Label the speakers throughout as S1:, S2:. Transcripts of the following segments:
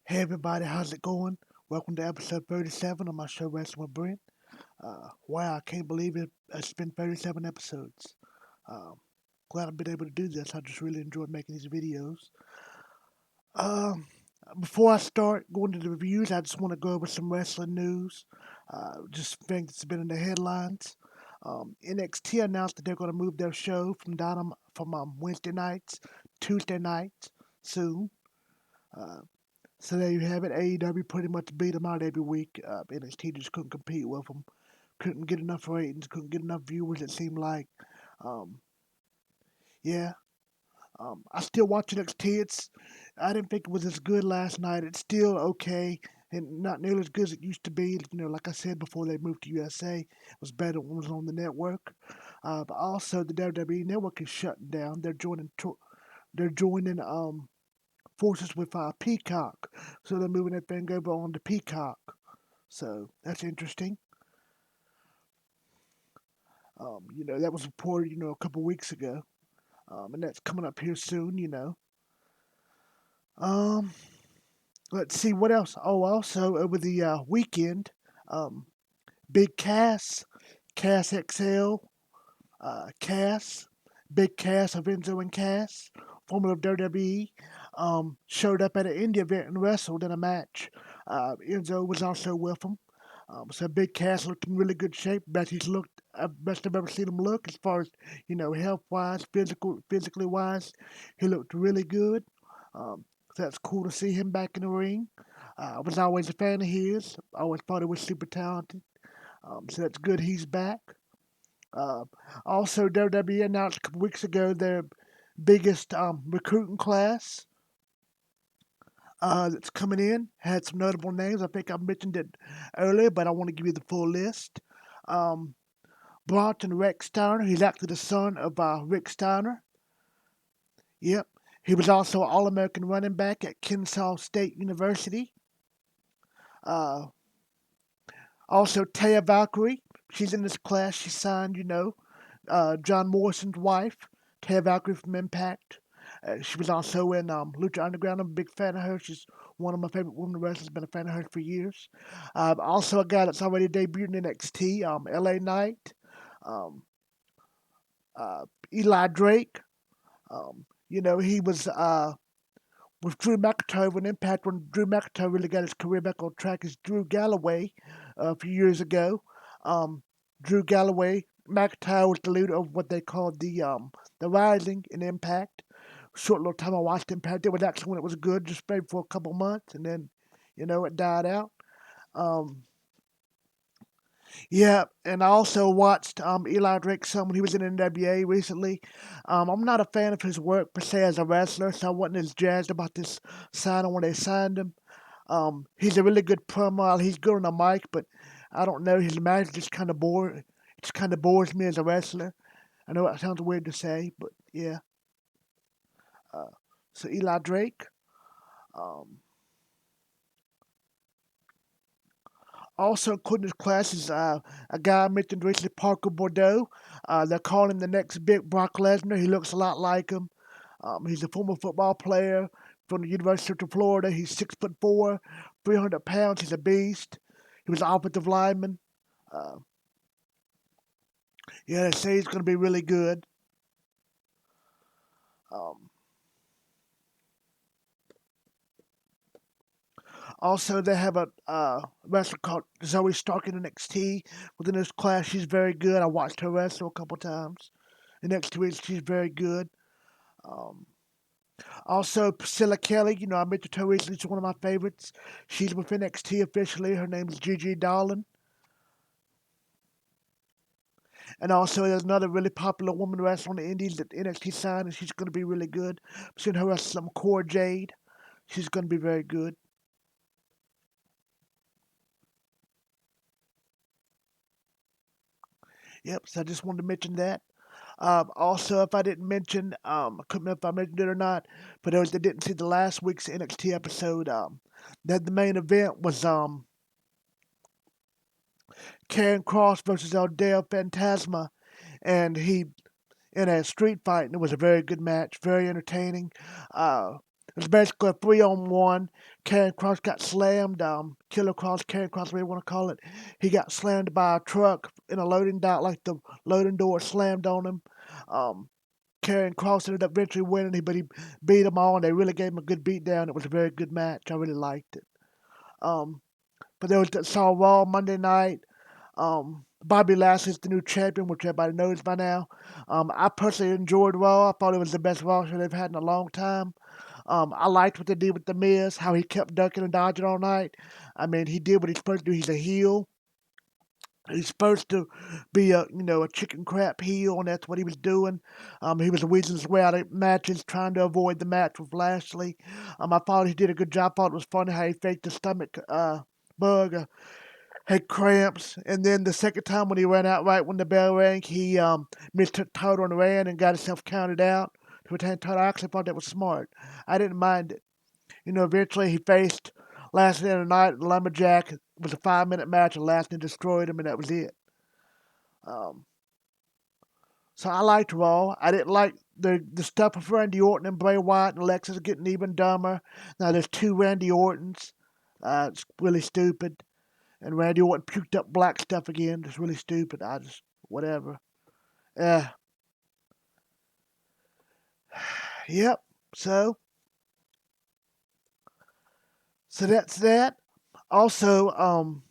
S1: Hey everybody, how's it going? Welcome to episode 37 of my show Wrestling with Brent. Wow, I can't believe it's been 37 episodes. Um, Glad I've been able to do this. I just really enjoyed making these videos. Um, Before I start going to the reviews, I just want to go over some wrestling news. Just things that's been in the headlines. NXT announced that they're going to move their show from Wednesday nights, Tuesday nights soon. Uh, So there you have it. AEW pretty much beat them out every week. NXT just couldn't compete with them. Couldn't get enough ratings. Couldn't get enough viewers. It seemed like. Um, yeah. I still watch NXT. I didn't think it was as good last night. It's still okay, and not nearly as good as it used to be. Like I said before, they moved to USA. It was better when it was on the network. But also, the WWE network is shutting down. They're joining forces with Peacock, so they're moving that thing over on to Peacock. So that's interesting. That was reported, a couple weeks ago, and that's coming up here soon. Um, let's see what else. Oh, also over the weekend, um, Big Cass XL, Cass, Big Cass of Enzo and Cass, former of WWE, showed up at an indie event and wrestled in a match. Enzo was also with him. So Big Cass looked in really good shape. Best I've ever seen him look as far as health wise, physically wise. He looked really good. So that's cool to see him back in the ring. I was always a fan of his. I always thought he was super talented. So that's good he's back. Uh, Also, WWE announced a couple weeks ago their biggest recruiting class that's coming in. Had some notable names. I think I mentioned it earlier, but I want to give you the full list. Um, Bronson Rex Steiner. He's actually the son of Rick Steiner. Yep. He was also an All American running back at Kennesaw State University. Uh, Also, Taya Valkyrie. She's in this class. She signed, John Morrison's wife, Taya Valkyrie from Impact. She was also in Lucha Underground. I'm a big fan of her. She's one of my favorite women wrestlers. Been a fan of hers for years. Also, a guy that's already debuted in NXT, LA Knight, um, Eli Drake. He was with Drew McIntyre when Impact, when Drew McIntyre really got his career back on track, is Drew Galloway a few years ago. Um, Drew Galloway, McIntyre was the leader of what they called the Rising in Impact. Short little time I watched Impact. It was actually when it was good, just maybe for a couple months, and then it died out. Um, yeah, and I also watched Eli Drake some when he was in NWA recently. I'm not a fan of his work per se as a wrestler, so I wasn't as jazzed about this signing when they signed him. He's a really good promo. He's good on the mic, but I don't know. His match just kind of bore. It just kind of bores me as a wrestler. I know that sounds weird to say, but yeah. Uh, so Eli Drake. Um, Also including his class is a guy I mentioned recently, Parker Bordeaux. They're calling him the next big Brock Lesnar. He looks a lot like him. He's a former football player from the University of Florida. He's 6'4", 300 pounds. He's a beast. He was an offensive lineman. Uh, yeah, they say he's going to be really good. Um, Also, they have a wrestler called Zoe Stark in NXT. Within this class, she's very good. I watched her wrestle a couple times. In NXT, she's very good. Um, Also, Priscilla Kelly, I mentioned her recently. She's one of my favorites. She's with NXT officially. Her name is Gigi Dolan. And also, there's another really popular woman wrestler on the Indies that NXT signed, and she's going to be really good. I've seen her wrestle some Core Jade. She's going to be very good. Yep, so I just wanted to mention that. Also, if I didn't mention, I couldn't remember if I mentioned it or not. For those that didn't see the last week's NXT episode, that the main event was Karen Cross versus Aldeo Phantasma, and he in a street fight, and it was a very good match, very entertaining. Uh, It was basically a 3-on-1. Karrion Cross got slammed. Killer Cross, Karrion Cross, whatever you want to call it. He got slammed by a truck in a loading dock, like the loading door slammed on him. Um, Karrion Cross ended up eventually winning, but he beat them all, and they really gave him a good beat down. It was a very good match. I really liked it. Um, but there was that saw Raw Monday night. Bobby Lashley's the new champion, which everybody knows by now. I personally enjoyed Raw. I thought it was the best Raw show they've had in a long time. I liked what they did with The Miz, how he kept ducking and dodging all night. I mean, he did what he's supposed to do. He's a heel. He's supposed to be a chicken crap heel, and that's what he was doing. He was weaseling his way out of matches, trying to avoid the match with Lashley. I thought he did a good job. I thought it was funny how he faked the stomach bug, had cramps, and then the second time when he ran out right when the bell rang, he mistook title and ran and got himself counted out to retain title. I actually thought that was smart. I didn't mind it. Eventually he faced Lashley in the night. Lumberjack. It was a 5-minute match, and Lashley destroyed him, and that was it. Um, so I liked Raw. I didn't like the stuff with Randy Orton and Bray Wyatt and Alexis getting even dumber. Now there's two Randy Ortons. It's really stupid. And Randy Orton puked up black stuff again. It's really stupid. Whatever. Uh, yep. So, so that's that. Also, I'm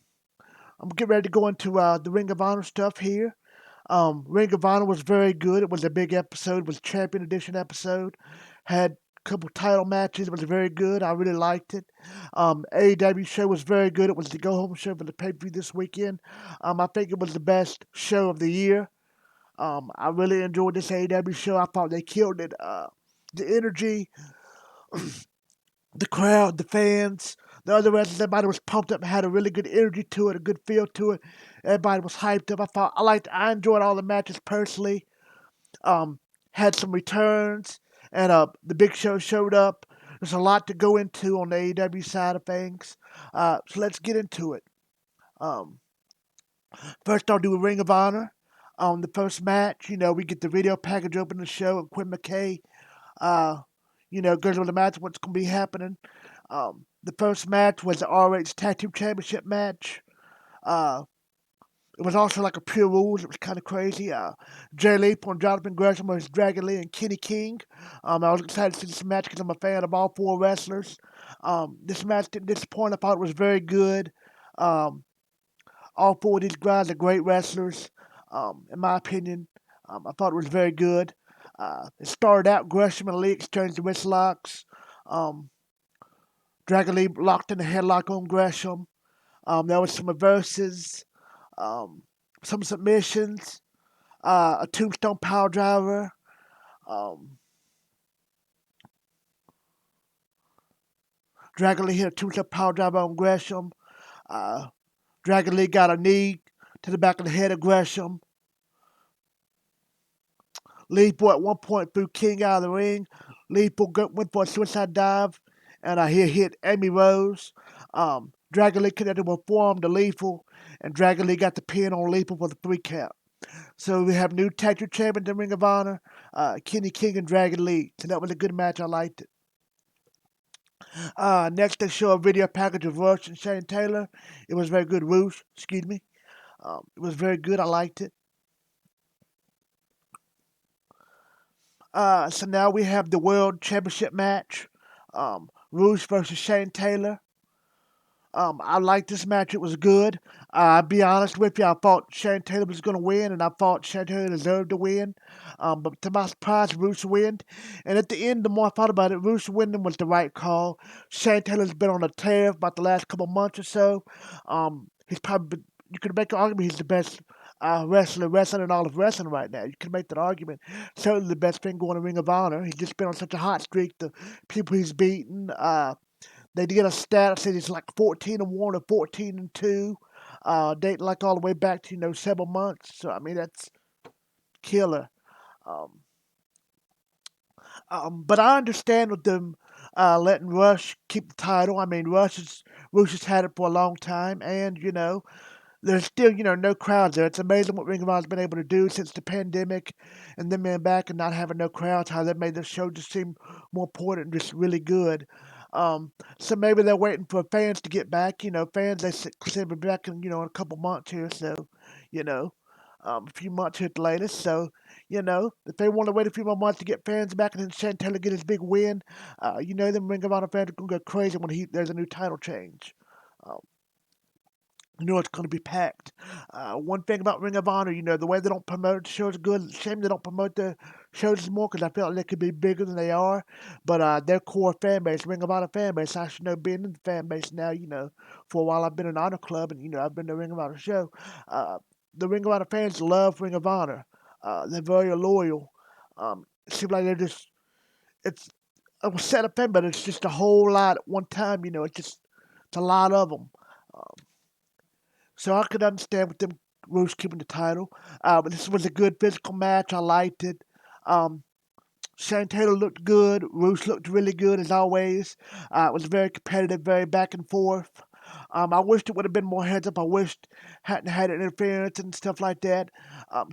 S1: getting ready to go into the Ring of Honor stuff here. Ring of Honor was very good. It was a big episode. It was a Champion Edition episode. Had a couple title matches. It was very good. I really liked it. AEW show was very good. It was the go home show for the pay per view this weekend. I think it was the best show of the year. I really enjoyed this AEW show. I thought they killed it. The energy, the crowd, the fans, the other wrestlers, everybody was pumped up and had a really good energy to it, a good feel to it. Everybody was hyped up. I enjoyed all the matches personally. Um, had some returns, and the Big Show showed up. There's a lot to go into on the AEW side of things. So let's get into it. Um, First, I'll do a Ring of Honor. The first match, we get the video package open the show, and Quinn McKay goes over the match, what's going to be happening. The first match was the RH Tag Team Championship match. Uh, it was also like a pure rules. It was kind of crazy. Jay Lethal and Jonathan Gresham versus Dragon Lee and Kenny King. I was excited to see this match because I'm a fan of all four wrestlers. This match didn't disappoint. I thought it was very good. Um, all four of these guys are great wrestlers, in my opinion. I thought it was very good. It started out Gresham and Lee exchanged the wrist locks. Um, Dragon Lee locked in the headlock on Gresham. There was some reverses, um, some submissions, a tombstone power driver. Um, Dragon Lee hit a tombstone power driver on Gresham. Uh, Dragon Lee got a knee to the back of the head of Gresham. Lethal at one point threw King out of the ring. Lethal went for a suicide dive, and he hit Amy Rose. Dragon Lee connected with forearm to Lethal, and Dragon Lee got the pin on Lethal for the 3 count. So we have new tag team champions in Ring of Honor, Kenny King and Dragon Lee. So that was a good match. I liked it. Next, they show a video package of Rush and Shane Taylor. It was very good. Rush, excuse me. It was very good. I liked it. So now we have the World Championship match. Rush versus Shane Taylor. I liked this match. It was good. I'll be honest with you. I thought Shane Taylor was going to win, and I thought Shane Taylor deserved to win. But to my surprise, Rush won. And at the end, the more I thought about it, Rush winning was the right call. Shane Taylor's been on a tear about the last couple months or so. He's probably been, you could make an argument he's the best wrestling in all of wrestling right now. You can make that argument. Certainly the best thing going to Ring of Honor. He's just been on such a hot streak. The people he's beaten. They did a stat that said it's like 14-1 or 14-2, dating like all the way back to several months. So I mean that's killer. Um, but I understand with them letting Rush keep the title. I mean Rush has had it for a long time, and there's still, no crowds there. It's amazing what Ring of Honor's been able to do since the pandemic and them being back and not having no crowds, how they made the show just seem more important and just really good. So maybe they're waiting for fans to get back. Fans, they said be back in, in a couple months here. So, you know, a few months here at the latest. So, if they want to wait a few more months to get fans back and then Shane Taylor get his big win, them Ring of Honor fans are going to go crazy when there's a new title change. Um, it's going to be packed. One thing about Ring of Honor, the way they don't promote the shows good. Shame they don't promote the shows more because I feel like they could be bigger than they are. But their core fan base, Ring of Honor fan base, I should know being in the fan base now, for a while I've been in Honor Club and, I've been to Ring of Honor show. The Ring of Honor fans love Ring of Honor. They're very loyal. It seems like it's a set of fan, but it's just a whole lot at one time, it's a lot of them. So I could understand with them Roos keeping the title. But this was a good physical match. I liked it. Um, Shane Taylor looked good. Roos looked really good as always. It was very competitive, very back and forth. I wished it would have been more heads up. I wished hadn't had interference and stuff like that.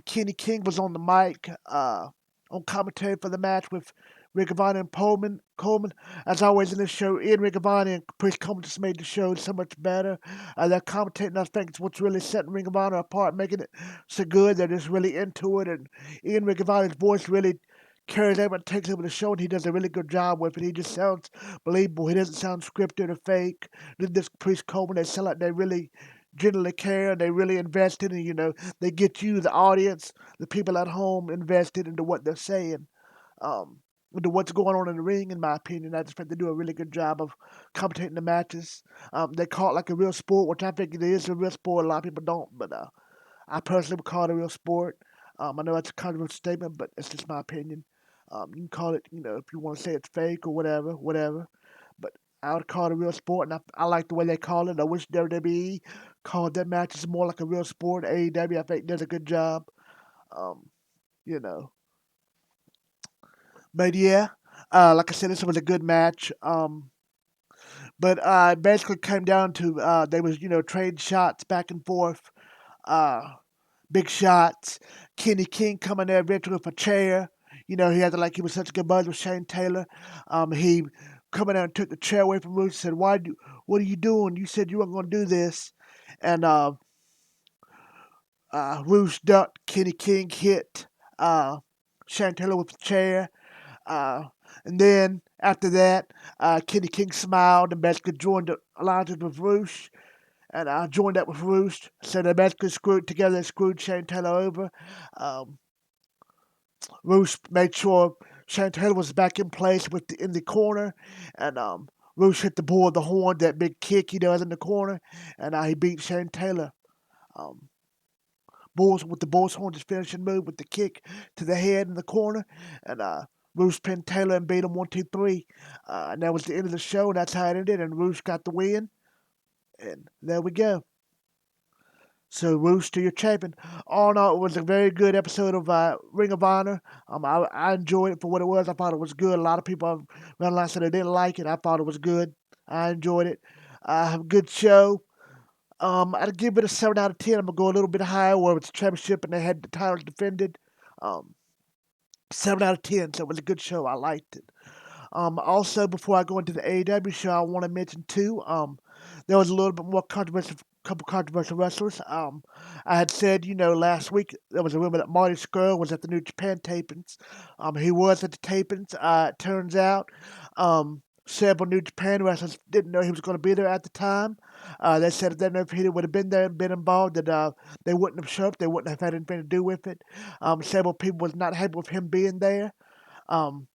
S1: Kenny King was on the mic on commentary for the match with Rick Vine and Coleman. As always in this show, Ian Rick Vine and Chris Coleman just made the show so much better. They're commentating, I think, it's what's really setting Ring of Honor apart, making it so good. They're just really into it. And Ian Rick Vine's voice really carries over and takes over the show, and he does a really good job with it. He just sounds believable. He doesn't sound scripted or fake. Then this Chris Coleman, they sound like they really genuinely care and they really invested, and they get you, the audience, the people at home, invested into what they're saying. Um, into what's going on in the ring, in my opinion. I just think they do a really good job of commentating the matches. They call it like a real sport, which I think it is a real sport. A lot of people don't, but I personally would call it a real sport. I know that's a controversial statement, but it's just my opinion. You can call it, if you want to say it's fake or whatever, whatever. But I would call it a real sport, and I like the way they call it. I wish WWE called their matches more like a real sport. AEW, I think, does a good job. Um, you know, but yeah, like I said, this was a good match. But it basically came down to they was trade shots back and forth. Uh, Big shots. Kenny King coming there eventually with a chair. He had to like he was such a good buddy with Shane Taylor. He coming out and took the chair away from Roos and said, what are you doing? You said you weren't gonna do this. And Roos ducked, Kenny King hit Shane Taylor with the chair. Uh, and then after that, Kenny King smiled and basically joined the alliance with Roos. And I joined up with Roost. So they basically screwed together and screwed Shane Taylor over. Um, Roost made sure Shane Taylor was back in place in the corner, and Roost hit the bull of the horn, that big kick he does in the corner, and he beat Shane Taylor. Um, Bulls with the Bulls horn, just finishing move with the kick to the head in the corner, and Roost pinned Taylor and beat him 1, 2, 3, and that was the end of the show. And that's how it ended, and Roost got the win, and there we go. So, Rooster, your champion. All in all, it was a very good episode of Ring of Honor. I enjoyed it for what it was. I thought it was good. A lot of people around the line said they didn't like it. I thought it was good. I enjoyed it. A good show. I'd give it a 7 out of 10. I'm going to go a little bit higher where it's a championship and they had the title defended. Um, 7 out of 10. So, it was a good show. I liked it. Also, before I go into the AEW show, I want to mention too. There was a little bit more controversial, couple controversial wrestlers. I had said, last week there was a rumor that Marty Scurll was at the New Japan tapings. He was at the tapings. It turns out, several New Japan wrestlers didn't know he was going to be there at the time. They said if they knew if he would have been there and been involved, that they wouldn't have showed up. They wouldn't have had anything to do with it. Several people was not happy with him being there. Um,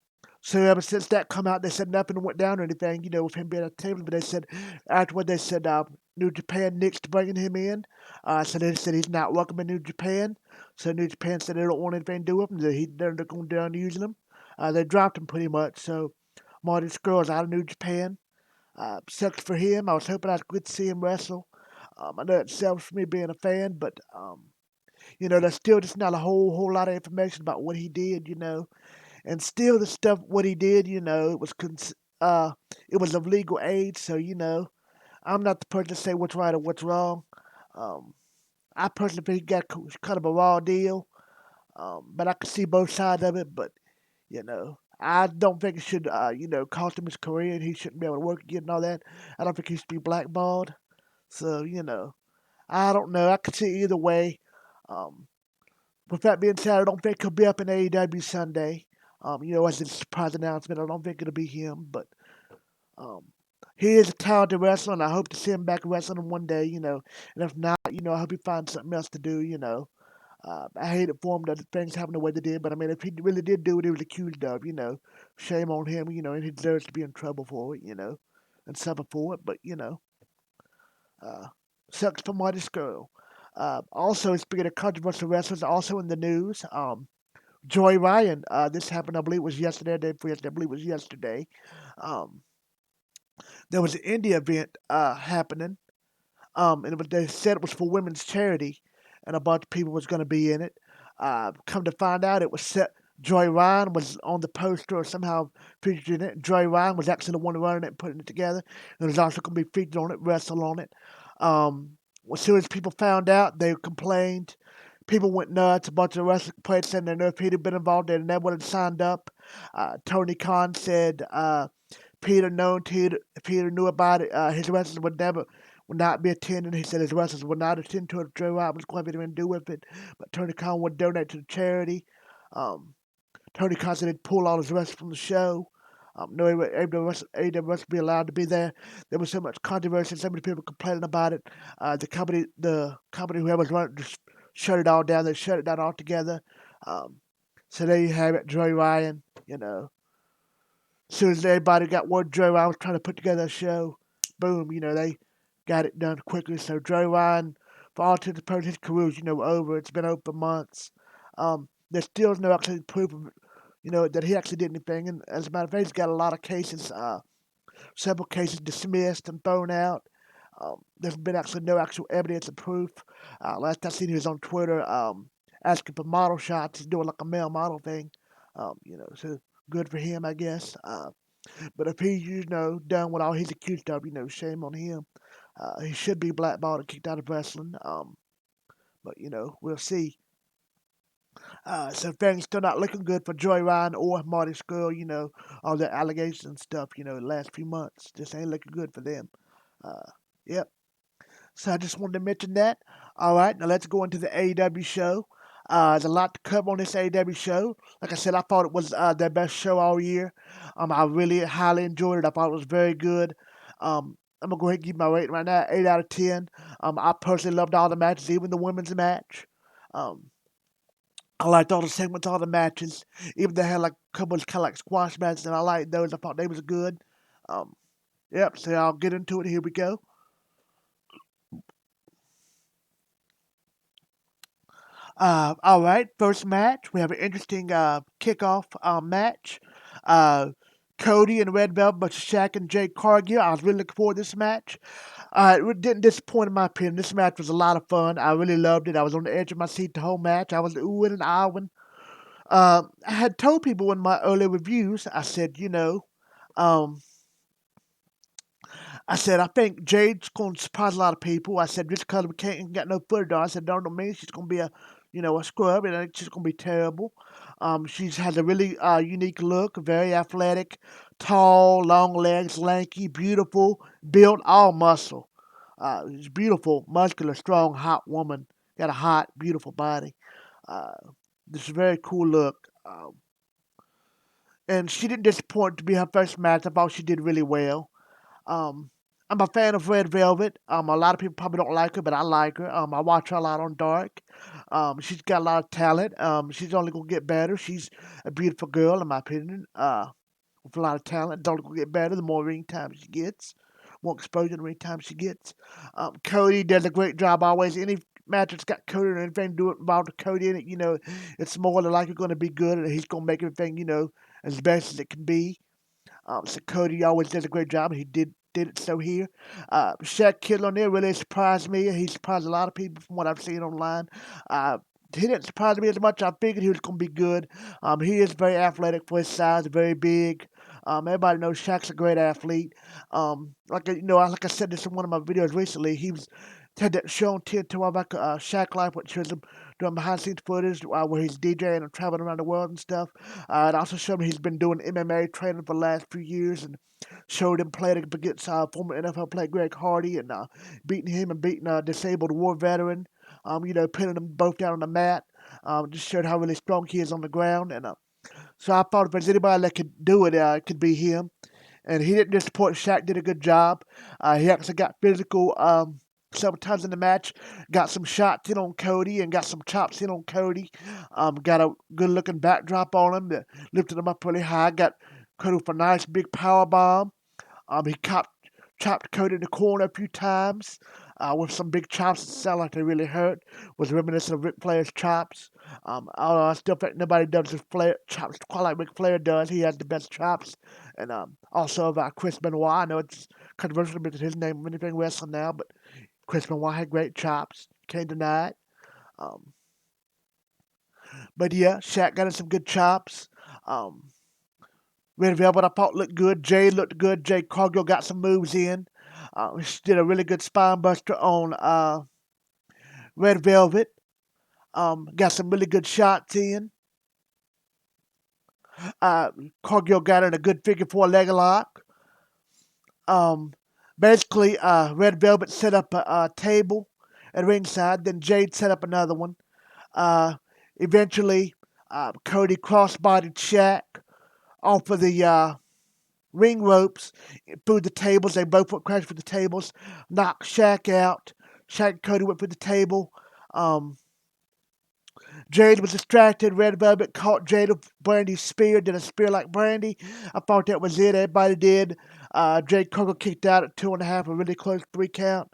S1: so ever since that come out, they said nothing went down or anything, with him being at the table. But they said afterward, they said New Japan nixed bringing him in. So they said he's not welcome in New Japan. So New Japan said they don't want anything to do with him. They're going down using him. They dropped him pretty much. So Marty Scurll's out of New Japan. Sucks for him. I was hoping I'd get to see him wrestle. I know it sells for me being a fan, but there's still just not a whole lot of information about what he did. And still the stuff what he did, it was of legal age, so I'm not the person to say what's right or what's wrong. Um, I personally think he got kind of a raw deal, but I can see both sides of it. But I don't think it should cost him his career, and he shouldn't be able to work again and all that. I don't think he should be blackballed. So I don't know. I could see either way. Um, with that being said, I don't think he'll be up in AEW Sunday. As a surprise announcement, I don't think it'll be him, but um, he is a talented wrestler, and I hope to see him back wrestling one day. And if not, I hope he finds something else to do. I hate it for him that things happen the way they did, but I mean, if he really did do what he was accused of, shame on him. And he deserves to be in trouble for it. And suffer for it. But uh, sucks for Marty Skrull. Also, speaking of controversial wrestlers, also in the news, Joey Ryan. This happened, I believe, it was yesterday. Day before yesterday, I believe it was yesterday. Um, there was an indie event happening. They said it was for women's charity, and a bunch of people was going to be in it. Come to find out, it was set. Joy Ryan was on the poster or somehow featured in it. Joy Ryan was actually the one running it and putting it together. And was also going to be featured on it, wrestle on it. As soon as people found out, they complained. People went nuts. A bunch of wrestling players said they knew if he'd have been involved, they never would have signed up. Tony Khan said if Peter knew about it, his wrestlers would not be attending. He said his wrestlers would not attend to it if Joe Rob was going to have anything to do with it. But Tony Khan would donate to the charity. Um, Tony Khan said he'd pull all his wrestlers from the show. No AEW wrestlers be allowed to be there. There was so much controversy, so many people complaining about it. The company whoever was running just shut it all down. They shut it down altogether. Um, so there you have it, Joey Ryan. As soon as everybody got word Joe Ryan was trying to put together a show, boom, they got it done quickly. So Joe Ryan, for all intents and purposes, his career's, over. It's been over for months. There's still no actual proof of, that he actually did anything. And as a matter of fact, he's got a lot of cases, several cases dismissed and thrown out. There's been actually no actual evidence or proof. Last I seen, he was on Twitter asking for model shots. He's doing like a male model thing. So good for him, I guess. But if he's, done what all he's accused of, shame on him. He should be blackballed and kicked out of wrestling. But, we'll see. So things still not looking good for Joy Ryan or Marty Skrull, all the allegations and stuff, the last few months. Just ain't looking good for them. Uh, yep. So I just wanted to mention that. All right, now let's go into the AEW show. There's a lot to cover on this AEW show. Like I said, I thought it was their best show all year. I really highly enjoyed it. I thought it was very good. I'm gonna go ahead and give my rating right now, 8 out of 10. I personally loved all the matches, even the women's match. Um, I liked all the segments, all the matches. Even they had like a couple of kind of like squash matches, and I liked those. I thought they was good. Um, yep. So I'll get into it. Here we go. All right, first match. We have an interesting kickoff match. Uh, Cody and Red Velvet versus Shaq and Jake Cargill. I was really looking forward to this match. It didn't disappoint in my opinion. This match was a lot of fun. I really loved it. I was on the edge of my seat the whole match. I was oohing and ahhing. I had told people in my early reviews, I said, um, I said, I think Jade's going to surprise a lot of people. I said, just because we can't get no footage on, I said, don't mean she's going to be a scrub, and I think she's going to be terrible. She has a really unique look, very athletic, tall, long legs, lanky, beautiful, built, all muscle. She's beautiful, muscular, strong, hot woman. Got a hot, beautiful body. Uh, this is a very cool look. And she didn't disappoint to be her first match. I thought she did really well. Um, I'm a fan of Red Velvet. A lot of people probably don't like her, but I like her. I watch her a lot on Dark. She's got a lot of talent. She's only gonna get better. She's a beautiful girl, in my opinion. With a lot of talent. It's only gonna get better the more ring time she gets, more exposure the ring time she gets. Cody does a great job always. Any match that's got Cody or anything to do involved with Cody in it, it's more than likely going to be good, and he's gonna make everything, as best as it can be. So Cody always does a great job. He did it so here. Shaq Kid on there really surprised me. He surprised a lot of people from what I've seen online. Uh, he didn't surprise me as much. I figured he was going to be good. He is very athletic for his size, very big. Everybody knows Shaq's a great athlete. Like I said this in one of my videos recently, he was had that show on TNT while back, Shack Life, which shows him doing behind the scenes footage where he's DJing and traveling around the world and stuff. It also showed me he's been doing MMA training for the last few years and showed him playing against former NFL player Greg Hardy and beating him and beating a disabled war veteran. Pinning them both down on the mat. Just showed how really strong he is on the ground. And so I thought if there's anybody that could do it, it could be him. And he didn't disappoint. Shaq did a good job. He actually got physical several times in the match. Got some shots in on Cody and got some chops in on Cody. Got a good looking backdrop on him that lifted him up really high. Got Cody with a nice big power bomb. He chopped Cody in the corner a few times with some big chops that sound like they really hurt. Was reminiscent of Ric Flair's chops. I still think nobody does his chops quite like Ric Flair does. He has the best chops. And also about Chris Benoit. I know it's controversial because his name of anything wrestling now, but Chris Benoit had great chops. Can't deny it. Um, but yeah, Shaq got in some good chops. Um, Red Velvet I thought looked good. Jay looked good. Jay Cargill got some moves in. She did a really good spine buster on Red Velvet. Got some really good shots in. Uh, Cargill got in a good figure four leg lock. Um, Basically, Red Velvet set up a table at ringside. Then Jade set up another one. Uh, Eventually, Cody crossbodied Shaq off of the ring ropes through the tables. They both went crash for the tables, knocked Shaq out. Shaq and Cody went for the table. Um, Jade was distracted. Red Velvet caught Jade with Brandy's spear, did a spear like Brandy. I thought that was it. Everybody did. Jade Cargill kicked out at 2.5, a really close 3 count.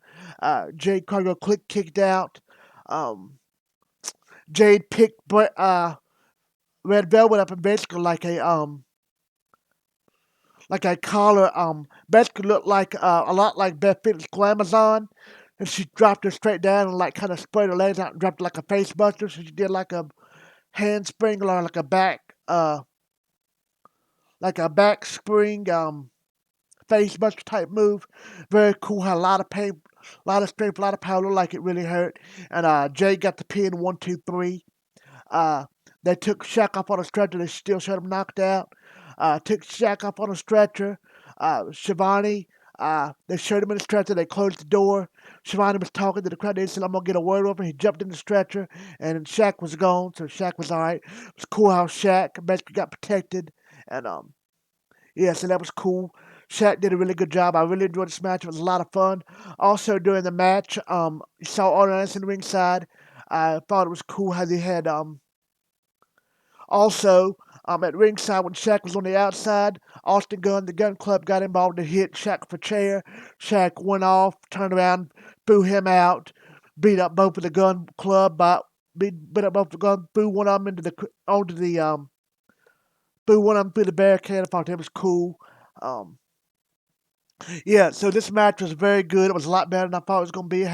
S1: Jade Cargill kicked out. Um, Jade picked Red Velvet up and basically like a collar, basically looked like a lot like Beth Phoenix Glamazon. And she dropped her straight down and like kind of spread her legs out and dropped like a face buster. So she did like a handspring or like a back spring face buster type move. Very cool. Had a lot of pain, a lot of strength, a lot of power. Looked like it really hurt. And Jay got the pin 1, 2, 3. Uh, they took Shaq up on a stretcher. They still showed him knocked out. Took Shaq up on a stretcher. Shivani, they showed him in the stretcher. They closed the door. Shivani was talking to the crowd. They said, I'm going to get a word over. He jumped in the stretcher, and Shaq was gone, so Shaq was all right. It was cool how Shaq basically got protected. And, yeah, so that was cool. Shaq did a really good job. I really enjoyed this match. It was a lot of fun. Also, during the match, you saw Arn Anderson ringside. I thought it was cool how they had also, at ringside when Shaq was on the outside, Austin Gunn, the Gun Club, got involved and hit Shaq for chair. Shaq went off, turned around, threw him out, beat up both of the Gun Club, beat up both the Gun, threw one of them threw one of them through the barricade. I thought that was cool. Um, yeah, so this match was very good. It was a lot better than I thought it was going to be.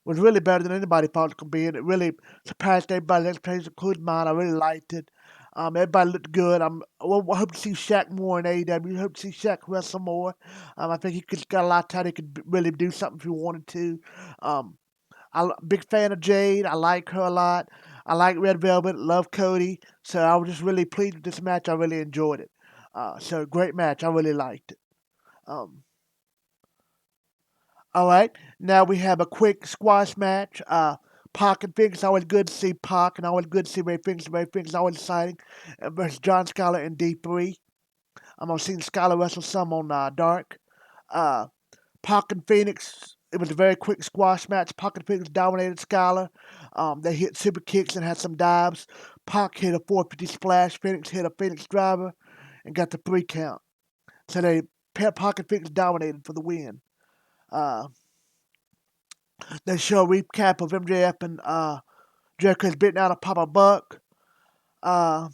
S1: Was really better than anybody thought it was going to be, and it really surpassed everybody's expectations, including mine. I really liked it. Everybody looked good. I hope to see Shaq more in AEW. I hope to see Shaq wrestle more. I think got a lot of time. He could really do something if he wanted to. Um, I'm a big fan of Jade. I like her a lot. I like Red Velvet. Love Cody. So I was just really pleased with this match. I really enjoyed it. So great match. I really liked it. Um, All right, now we have a quick squash match. Pac and Fink. It's always good to see Pac, and always good to see Ray Fink. Ray Fink's always exciting. Versus John Skyler in D3. I've seen Skyler wrestle some on Dark. Uh, Pac and Phoenix. It was a very quick squash match. Pac and Phoenix dominated Skyler. They hit super kicks and had some dives. Pac hit a 450 splash. Phoenix hit a Phoenix driver and got the 3 count. So Pac and Phoenix dominated for the win. Uh, They show a recap of MJF and Jericho's beating out of Papa Buck. Uh,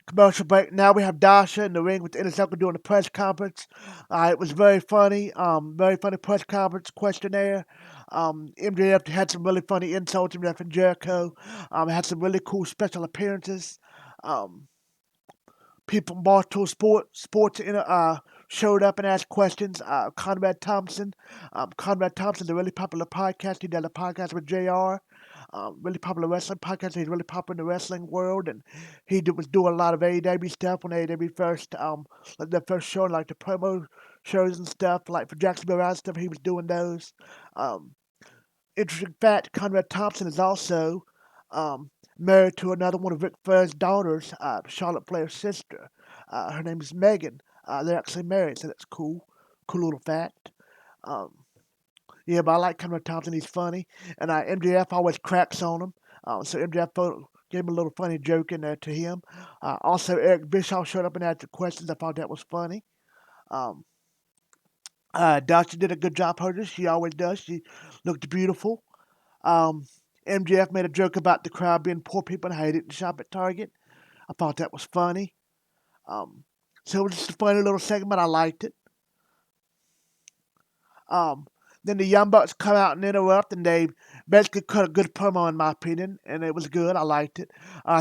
S1: Commercial break. Now we have Dasha in the ring with the Inner Circle doing the press conference. It was very funny. Very funny press conference questionnaire. MJF had some really funny insults. MJF and Jericho had some really cool special appearances. Um, People from Barstool Sports showed up and asked questions. Conrad Thompson, the really popular podcast. He did a podcast with JR. Really popular wrestling podcast. He's really popular in the wrestling world, and was doing a lot of AEW stuff when AEW first, like the first show, like the promo shows and stuff, like for Jacksonville Round stuff. He was doing those. Um, Interesting fact: Conrad Thompson is also married to another one of Ric Flair's daughters, Charlotte Flair's sister. Her name is Megan. They're actually married, so that's cool. Cool little fact. Um, yeah, but I like Conrad Thompson. He's funny, and MJF always cracks on him. So gave him a little funny joke in there to him. Also, Eric Bischoff showed up and answered questions. I thought that was funny. Um, Dasha did a good job holding. She always does. She looked beautiful. Um, MJF made a joke about the crowd being poor people and how he didn't shop at Target. I thought that was funny. Um, so it was just a funny little segment. I liked it. Um, then the Young Bucks come out and interrupt, and they basically cut a good promo, in my opinion, and it was good. I liked it.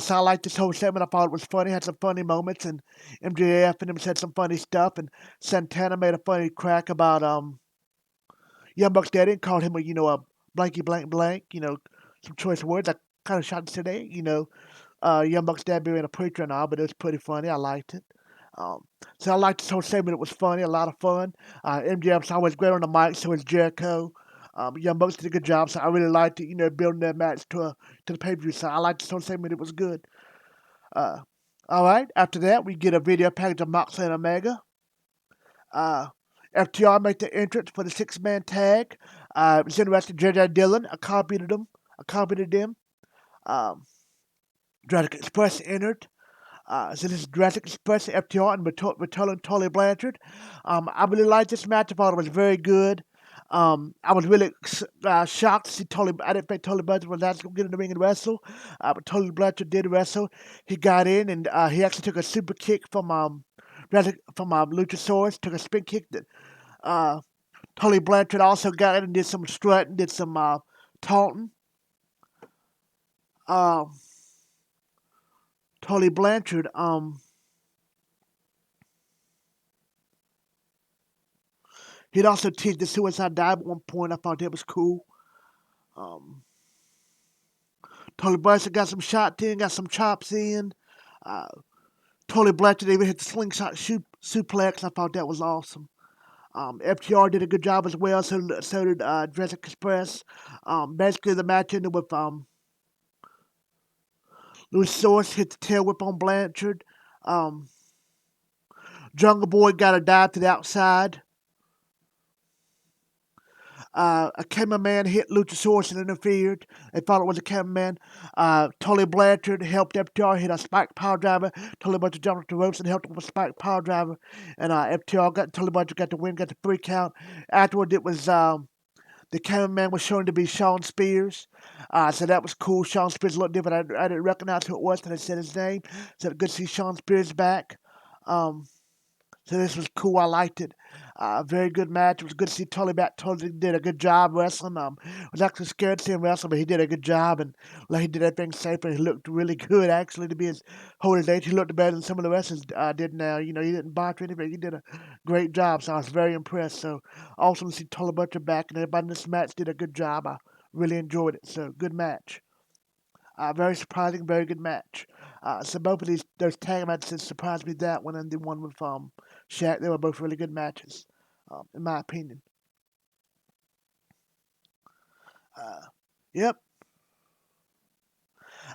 S1: So I liked this whole segment. I thought it was funny. Had some funny moments, and MJF and him said some funny stuff, and Santana made a funny crack about Young Buck's daddy and called him a blanky blank blank. Some choice words. I kind of shot today. Young Buck's dad being a preacher and all, but it was pretty funny. I liked it. Um, so I liked this whole segment. It was funny, a lot of fun. MJF's always great on the mic, so is Jericho. Young Bucks did a good job, so I really liked it. Building that match to the pay per view. So I liked this whole segment. It was good. Uh, all right. After that, we get a video package of Moxley and Omega. Uh, FTR made the entrance for the six-man tag. It was interesting. J.J. Dillon accompanied them. Um, Jurassic Express entered. So this is Jurassic Express, FTR, and returning Tully Blanchard. I really liked this match. I thought it was very good. I was really shocked to see Tully. I didn't think Tully Blanchard was actually going to get in the ring and wrestle, but Tully Blanchard did wrestle. He got in, and he actually took a super kick from Luchasaurus. Took a spin kick that uh, Tully Blanchard also got in and did some strutting, did some taunting. Um, Tully Blanchard. He'd also teased the suicide dive at one point. I thought that was cool. Um, Tully Blanchard got some shots in, got some chops in. Uh, Tully Blanchard even hit the slingshot suplex. I thought that was awesome. FTR did a good job as well. So did Jurassic Express. Basically, the match ended with Luchasaurus hit the tail whip on Blanchard. Um, Jungle Boy got a dive to the outside. A cameraman hit Luchasaurus and interfered. They thought it was a cameraman. Tully Blanchard helped FTR hit a spike power driver. Tully Blanchard jumped off the ropes and helped him with a spike power driver. And Tully Blanchard got the win, got the 3 count. Afterward, it was the cameraman was shown to be Sean Spears. So that was cool. Sean Spears looked different. I didn't recognize who it was until they said his name. So good to see Sean Spears back. So this was cool. I liked it. Very good match. It was good to see Tully back. Tully did a good job wrestling. I was actually scared to see him wrestle, but he did a good job, and like, he did everything safe, and he looked really good, actually, to be his whole age. He looked better than some of the wrestlers did now. He didn't botch or anything. He did a great job, so I was very impressed. So awesome to see Tully Butcher back, and everybody in this match did a good job. I really enjoyed it. So good match. Very surprising, very good match. So both of those tag matches surprised me, that one and the one with Shaq. They were both really good matches, in my opinion. Uh, yep.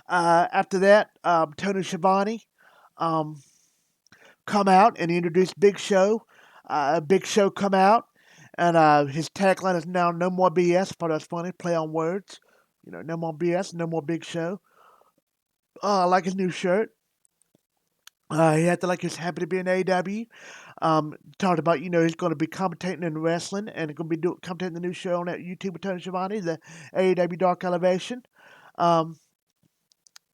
S1: After that, Tony Schiavone um, come out and introduced Big Show. Big Show come out, and his tagline is now "No more BS." I thought that was funny, play on words. No more BS, no more Big Show. I like his new shirt. He acted like he's happy to be in AEW. Talked about, he's going to be commentating in wrestling and going to be commentating the new show on that YouTube with Tony Schiavone, the AEW Dark Elevation. Um,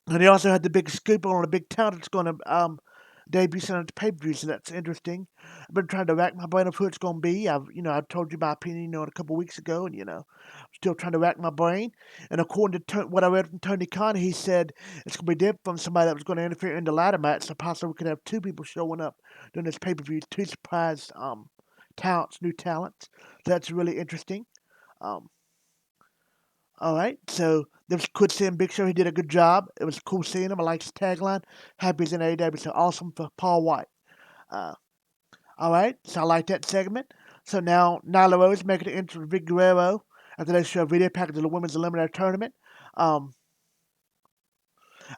S1: and he also had the big scoop on a big talent that's going to debuts on the pay-per-view, so that's interesting. I've been trying to rack my brain of who it's going to be. I told you my opinion, a couple weeks ago, and still trying to rack my brain. And according to what I read from Tony Khan, he said it's going to be different from somebody that was going to interfere in the ladder match. So possibly we could have two people showing up during this pay-per-view, two surprise talents, new talents. So that's really interesting. Um, all right, so there was good seeing Big Show. He did a good job. It was cool seeing him. I liked his tagline. Happy as in AEW. So awesome for Paul White. Uh, all right, so I like that segment. So now Nyla Rose making an entrance with Vic Guerrero after they show a video package of the women's eliminator tournament. Um,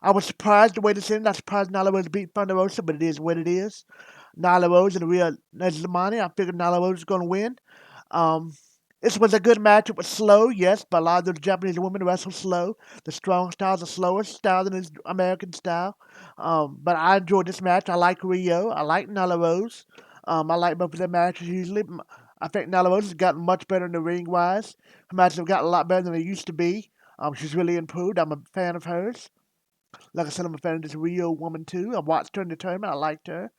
S1: I was surprised the way this ended. Not surprised Nyla Rose beat Thunder Rosa, but it is what it is. Nyla Rose and the real Nezlamani. I figured Nyla Rose was going to win. Um, this was a good match. It was slow, yes, but a lot of the Japanese women wrestle slow. The strong styles are slower style than his American style. But I enjoyed this match. I like Rio. I like Nyla Rose. I like both of their matches usually. I think Nyla Rose has gotten much better in the ring wise. Her matches have gotten a lot better than they used to be. She's really improved. I'm a fan of hers. Like I said, I'm a fan of this Rio woman too. I watched her in the tournament. I liked her.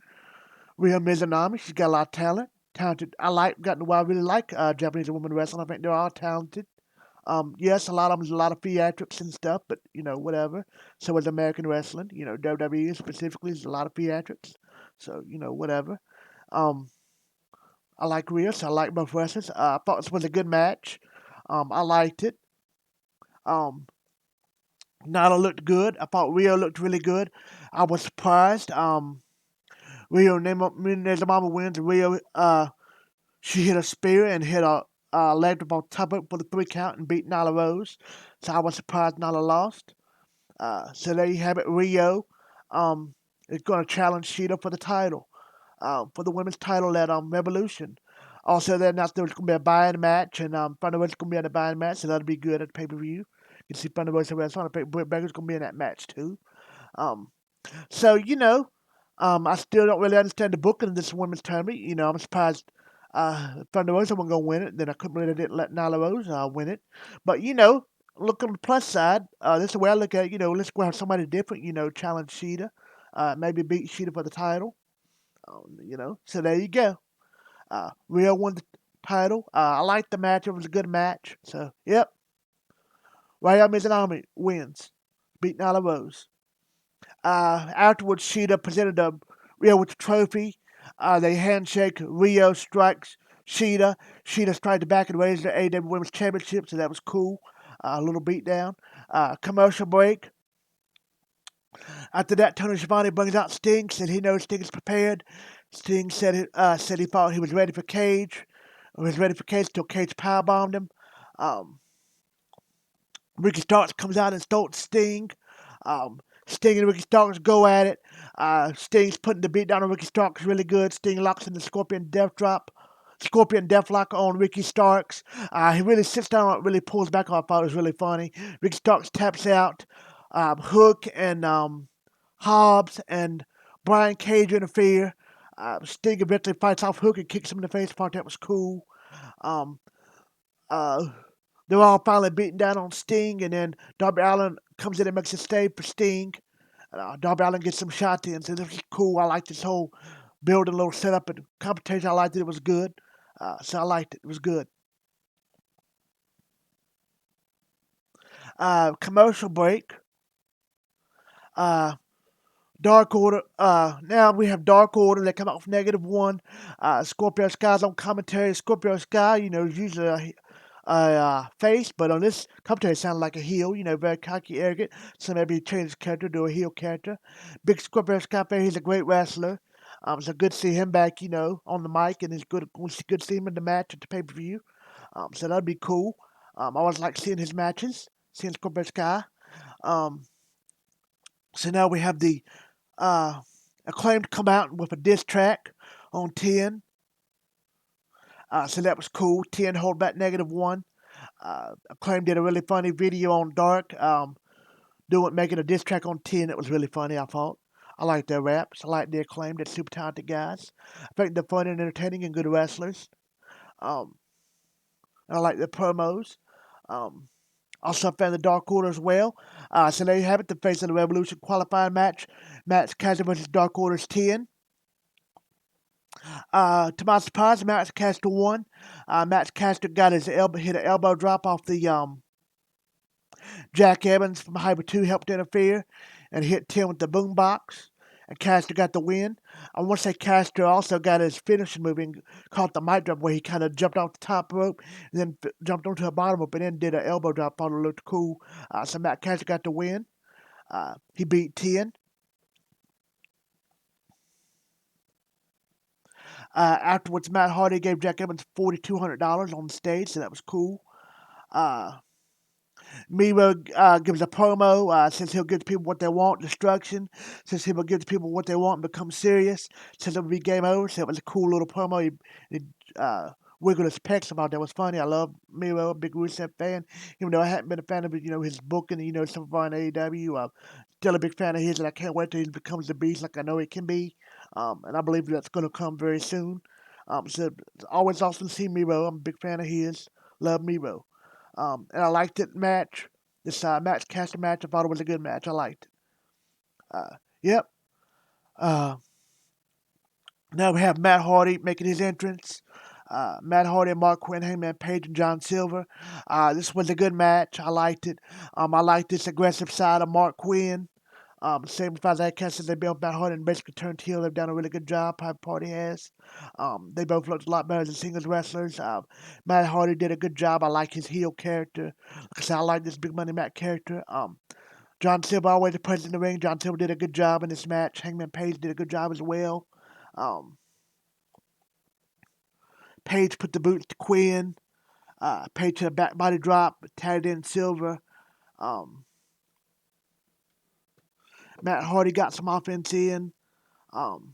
S1: Rio Mizunami, she's got a lot of talent. Talented. Gotten to why I really like Japanese women wrestling. I think they're all talented. Yes, a lot of them, a lot of theatrics and stuff, but whatever. So is American wrestling. WWE specifically is a lot of theatrics. So whatever. Um, I like Rio, so I like both wrestlers. I thought this was a good match. I liked it. Um, Nala looked good. I thought Rio looked really good. I was surprised. Rio Nezamama wins. Rio she hit a spear and hit a leg up on top of it for the 3 count and beat Nyla Rose. So I was surprised Nyla lost. So there you have it. Rio is going to challenge Sheeta for the title, for the women's title at Revolution. Also, then there's going to be a buy-in match, and Thunder Rosa's going to be in a buy-in match, so that'll be good at the pay-per-view. You can see Thunder Rosa wrestle. I think Britt Baker's going to be in that match too. Um, so, I still don't really understand the booking of this women's tournament. I'm surprised Thunder Rosa wasn't going to win it. Then I couldn't believe they didn't let Nyla Rose win it. But, look on the plus side. This is the way I look at it. Let's go have somebody different, challenge Sheeta. Maybe beat Sheeta for the title. So there you go. Rio won the title. I liked the match. It was a good match. So, yep. Ryo Mizunami wins. Beat Nyla Rose. Afterwards, Sheeta presented Rio with the trophy. They handshake. Rio strikes Sheeta. Sheeta strikes back and raised the AEW Women's Championship, so that was cool. A little beatdown. Commercial break. After that, Tony Schiavone brings out Sting, said he knows Sting is prepared. Sting said he thought he was ready for Cage. Was ready for Cage until Cage powerbombed him. Um, Ricky Starks comes out and insults Sting. Um, Sting and Ricky Starks go at it. Sting's putting the beat down on Ricky Starks really good. Sting locks in the Scorpion Deathlock on Ricky Starks. He really sits down and really pulls back off. I thought it was really funny. Ricky Starks taps out. Hook and Hobbs and Brian Cage interfere. Sting eventually fights off Hook and kicks him in the face. I thought that was cool. Um, uh, they're all finally beating down on Sting, and then Darby Allin comes in and makes a save for Sting. Darby Allin gets some shots in, so this is cool. I like this whole building, little setup and competition. I liked it. It was good. So I liked it. It was good. Commercial break. Uh, Dark Order. Now we have Dark Order. They come out with -1. Scorpio Sky's on commentary. Scorpio Sky, is usually a face, but on this commentary, it sounded like a heel. Very cocky, arrogant. So maybe he changed his character to a heel character. Big Scorpio Sky fan. He's a great wrestler. So good to see him back. On the mic, and it's good to see him in the match at the pay per view. So that'd be cool. I always like seeing his matches, seeing Scorpio Sky. Um, so now we have the uh, Acclaimed come out with a diss track on 10. So that was cool. 10 hold back -1. Acclaimed did a really funny video on Dark, making a diss track on 10. It was really funny, I thought. I like their raps. I like their Acclaimed. They're super talented guys. I think they're fun and entertaining and good wrestlers. Um, I like their promos. Um, Also a fan of the Dark Order as well. So there you have it, the Face of the Revolution qualifying match. Max Caster versus Dark Order's 10. To my surprise, Max Caster won. Max Caster got his elbow, hit an elbow drop off the Jack Evans from Hyper 2 helped interfere and hit Tim with the boombox. And Caster got the win. I want to say Caster also got his finishing move and caught the mic drop where he kind of jumped off the top rope and then jumped onto the bottom rope and then did an elbow drop. Thought it looked cool. So Matt Caster got the win. He beat 10. Afterwards, Matt Hardy gave Jack Evans $4,200 on the stage, so that was cool. Miro gives a promo, says he'll give people what they want, destruction, says he will give people what they want and become serious, says it will be game over, so it was a cool little promo. He wiggled his pecs about that was funny. I love Miro, a big Rusev fan, even though I hadn't been a fan of his booking, stuff on AEW. Still a big fan of his, and I can't wait till he becomes the beast like I know he can be. And I believe that's going to come very soon. So it's always awesome to see Miro. I'm a big fan of his. Love Miro. And I liked it match. This match, caster match, I thought it was a good match. I liked it. Yep. Uh, Now we have Matt Hardy making his entrance. Matt Hardy and Mark Quinn, Hangman Page and John Silver. This was a good match. I liked it. I liked this aggressive side of Mark Quinn. Same as I can since they built Matt Hardy and basically turned heel. They've done a really good job. Private Party has. They both looked a lot better as singles wrestlers. Matt Hardy did a good job. I like his heel character. Like I said, I like this Big Money Matt character. John Silver always the presence in the ring. John Silver did a good job in this match. Hangman Page did a good job as well. Um, Page put the boot to Quinn. Page to a back body drop, tagged in Silver. Um, Matt Hardy got some offense in. Um,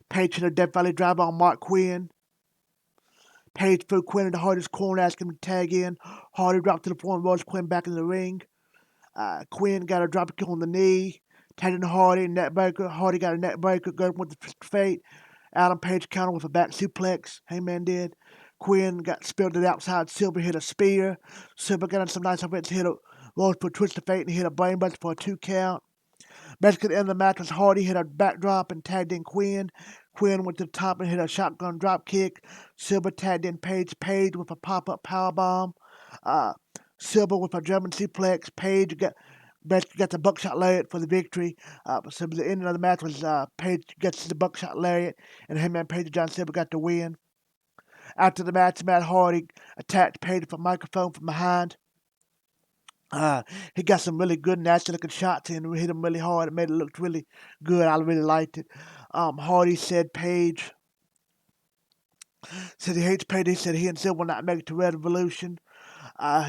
S1: Page hit a Death Valley driver on Mark Quinn. Page threw Quinn into Hardy's corner, asking him to tag in. Hardy dropped to the floor and rushed Quinn back in the ring. Quinn got a drop kick on the knee. Tagged in Hardy, net breaker. Hardy got a net breaker, going with the fate. Adam Page countered with a back suplex. Hangman did. Quinn got spilled to the outside. Silver hit a spear. Silver got on some nice offense, hit a Rose for a twist of fate and hit a brainbuster for a 2 count. Basically, at the end of the match was Hardy hit a backdrop and tagged in Quinn. Quinn went to the top and hit a shotgun drop kick. Silver tagged in Page. Page with a pop-up powerbomb. Uh, Silver with a German suplex. Page basically got the buckshot lariat for the victory. So the end of the match was Page gets the buckshot lariat, and him and Page and John Silver got the win. After the match, Matt Hardy attacked Page with a microphone from behind. He got some really good, nasty looking shots in. Hit him really hard. It made it look really good. I really liked it. Hardy said Page said he hates Page. He said he and Silver will not make it to Revolution.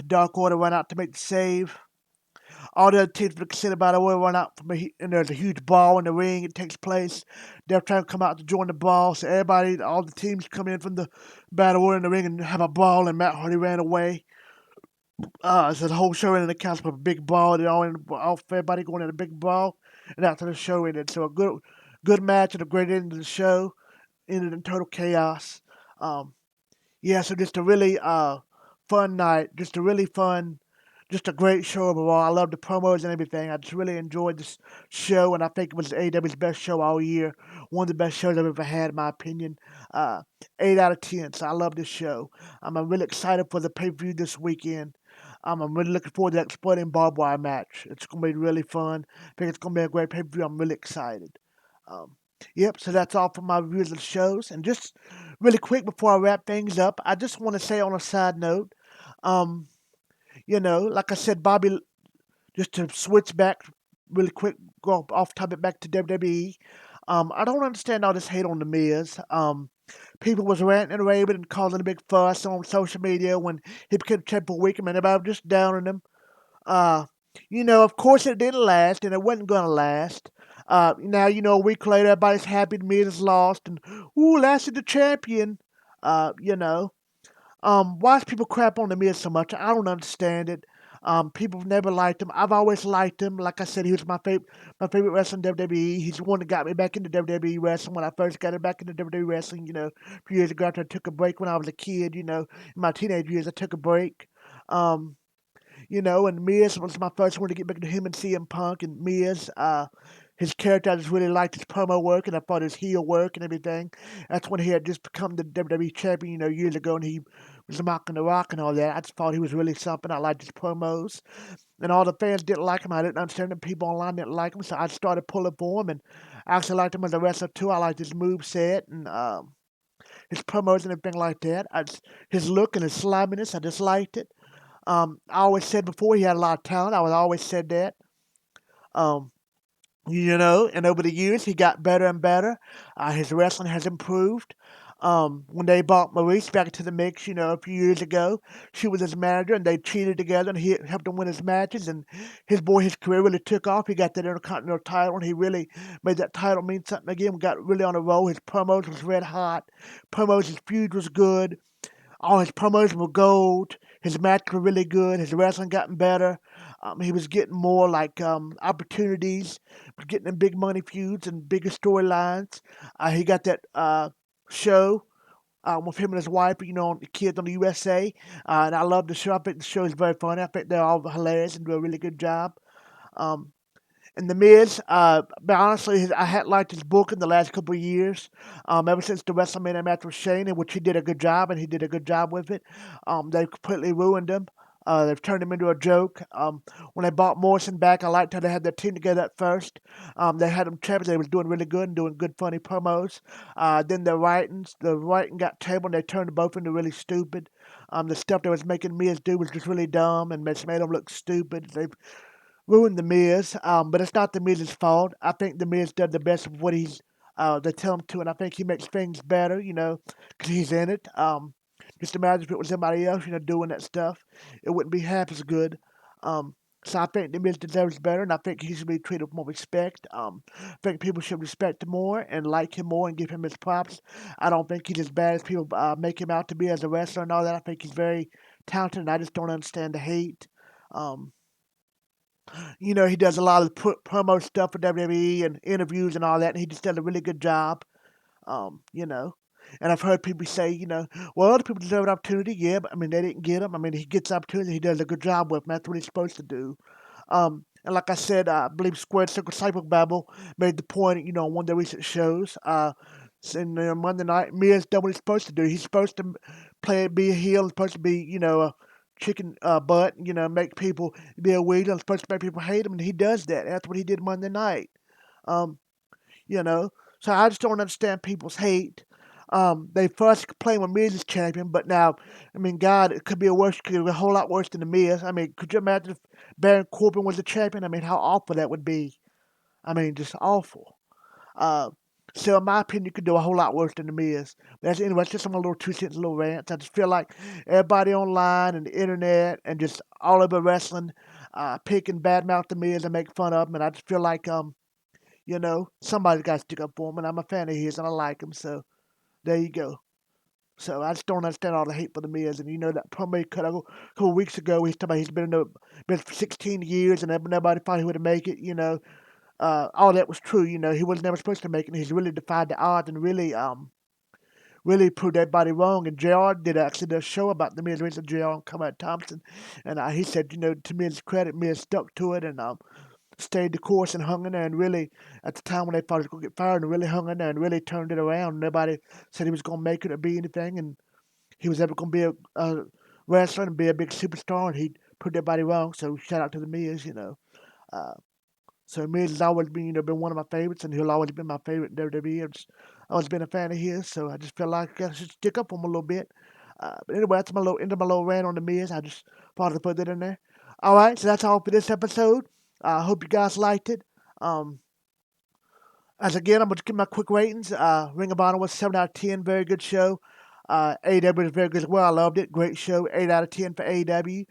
S1: Dark Order went out to make the save. All the other teams were considered by the way run out from and there's a huge ball in the ring. It takes place. They're trying to come out to join the ball. So everybody, all the teams come in from the battle royal in the ring and have a ball. And Matt Hardy ran away. So the whole show ended accounts for a big ball. And all everybody going in a big ball. And after the show ended, so a good match and a great end of the show. Ended in total chaos. Um, yeah, so just a really fun night. Just a great show overall. I love the promos and everything. I just really enjoyed this show, and I think it was AEW's best show all year. One of the best shows I've ever had, in my opinion. 8 out of 10. So I love this show. I'm really excited for the pay-per-view this weekend. I'm really looking forward to that exploding barbed wire match. It's going to be really fun. I think it's going to be a great pay-per-view. I'm really excited. Um, yep, so that's all for my reviews of the shows. And just really quick before I wrap things up, I just want to say on a side note, um, like I said, Bobby, just to switch back really quick, go off topic back to WWE. I don't understand all this hate on The Miz. People was ranting and raving and causing a big fuss on social media when he became champion for a week, and everybody was just down on him. Uh, of course it didn't last, and it wasn't gonna last. Now, a week later, everybody's happy The Miz is lost, and ooh, lasted the champion. Uh, you know, why do people crap on the Miz so much? I don't understand it. People have never liked him. I've always liked him. Like I said, he was my favorite wrestler in WWE. He's the one that got me back into WWE wrestling when I first got back into WWE wrestling. A few years ago after I took a break when I was a kid. In my teenage years, I took a break. Um, And Miz was my first one to get back to him and CM Punk and Miz. His character, I just really liked his promo work, and I thought his heel work and everything. That's when he had just become the WWE champion, years ago, and he was mocking The Rock and all that. I just thought he was really something. I liked his promos, and all the fans didn't like him. I didn't understand it. People online didn't like him, so I started pulling for him, and I actually liked him as a wrestler too. I liked his move set and his promos and everything like that. His look and his sliminess, I just liked it. I always said before he had a lot of talent. I would always said that. Um, and over the years he got better and better. His wrestling has improved. When they brought Maurice back into the mix, a few years ago, she was his manager, and they cheated together, and he helped him win his matches. And his career really took off. He got that Intercontinental title, and he really made that title mean something again. We got really on a roll. His promos was red hot. His feud was good. All his promos were gold. His matches were really good. His wrestling gotten better. He was getting more like opportunities, getting in big money feuds and bigger storylines. He got that show with him and his wife, on the kids on the USA. And I love the show. I think the show is very funny. I think they're all hilarious and do a really good job. Um, and The Miz, but honestly, I had liked his book in the last couple of years. Ever since the WrestleMania match with Shane, in which he did a good job, and he did a good job with it. They've completely ruined him. They've turned him into a joke. When they brought Morrison back, I liked how they had their team together at first. They had him champion. They was doing really good and doing good, funny promos. Then the writing got terrible, and they turned both into really stupid. The stuff they was making Miz do was just really dumb and just made him look stupid. They ruined The Miz, but it's not The Miz's fault. I think The Miz does the best of what they tell him to, and I think he makes things better, because he's in it. Just imagine if it was somebody else, doing that stuff, it wouldn't be half as good. Um, so I think The Miz deserves better, and I think he should be treated with more respect. I think people should respect him more and like him more and give him his props. I don't think he's as bad as people make him out to be as a wrestler and all that. I think he's very talented, and I just don't understand the hate. Um, he does a lot of promo stuff for WWE and interviews and all that, and he just does a really good job. Um, you know, and I've heard people say, well, other people deserve an opportunity. Yeah, but I mean, they didn't get him. I mean, he gets opportunity. He does a good job with him. That's what he's supposed to do. And like I said, I believe Squared Circle Cycle Babble made the point, on one of the recent shows. And Monday night, Mia's done what he's supposed to do. He's supposed to be a heel. He's supposed to be, a chicken butt, make people be a weed. He's supposed to make people hate him, and he does that. That's what he did Monday night. Um, you know, so I just don't understand people's hate. They first complained when Miz is champion, but now, I mean, God, it could be a whole lot worse than the Miz. I mean, could you imagine if Baron Corbin was the champion? I mean, how awful that would be. I mean, just awful. Uh, so in my opinion, you could do a whole lot worse than the Miz. But anyway, it's just some little 2 cents, little rants. I just feel like everybody online and the internet and just all over wrestling, pick and badmouth the Miz and make fun of him. And I just feel like, somebody's got to stick up for him. And I'm a fan of his and I like him. So there you go. So I just don't understand all the hate for the Miz. And that promo he cut a couple weeks ago, he's talking about he's been for 16 years and nobody thought he would make it. All that was true. He was never supposed to make it. He's really defied the odds and really proved everybody wrong. And JR did a show about the Miz recently, JR and Come Thompson, and he said, to Miz's credit, Miz stuck to it and stayed the course and hung in there. And really, at the time when they thought he was going to get fired, and really hung in there and really turned it around. Nobody said he was going to make it or be anything, and he was ever going to be a wrestler and be a big superstar. And he proved everybody wrong. So shout out to the Miz. Uh, So Miz has always been, been one of my favorites, and he'll always be my favorite in WWE. I've just always been a fan of his, so I just feel like I should stick up for him a little bit. But anyway, that's my little end of my little rant on the Miz. I just thought to put that in there. All right, so that's all for this episode. I hope you guys liked it. Um, as again, I'm going to give my quick ratings. Ring of Honor was 7 out of 10. Very good show. AEW was very good as well. I loved it. Great show. 8 out of 10 for AEW.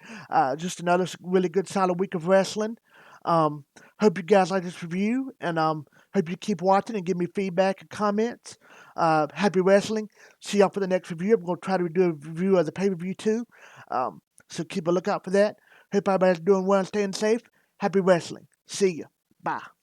S1: Just another really good, solid week of wrestling. Hope you guys like this review, and hope you keep watching and give me feedback and comments. Happy wrestling. See y'all for the next review. I'm going to try to do a review of the pay-per-view too. So keep a lookout for that. Hope everybody's doing well and staying safe. Happy wrestling. See ya. Bye.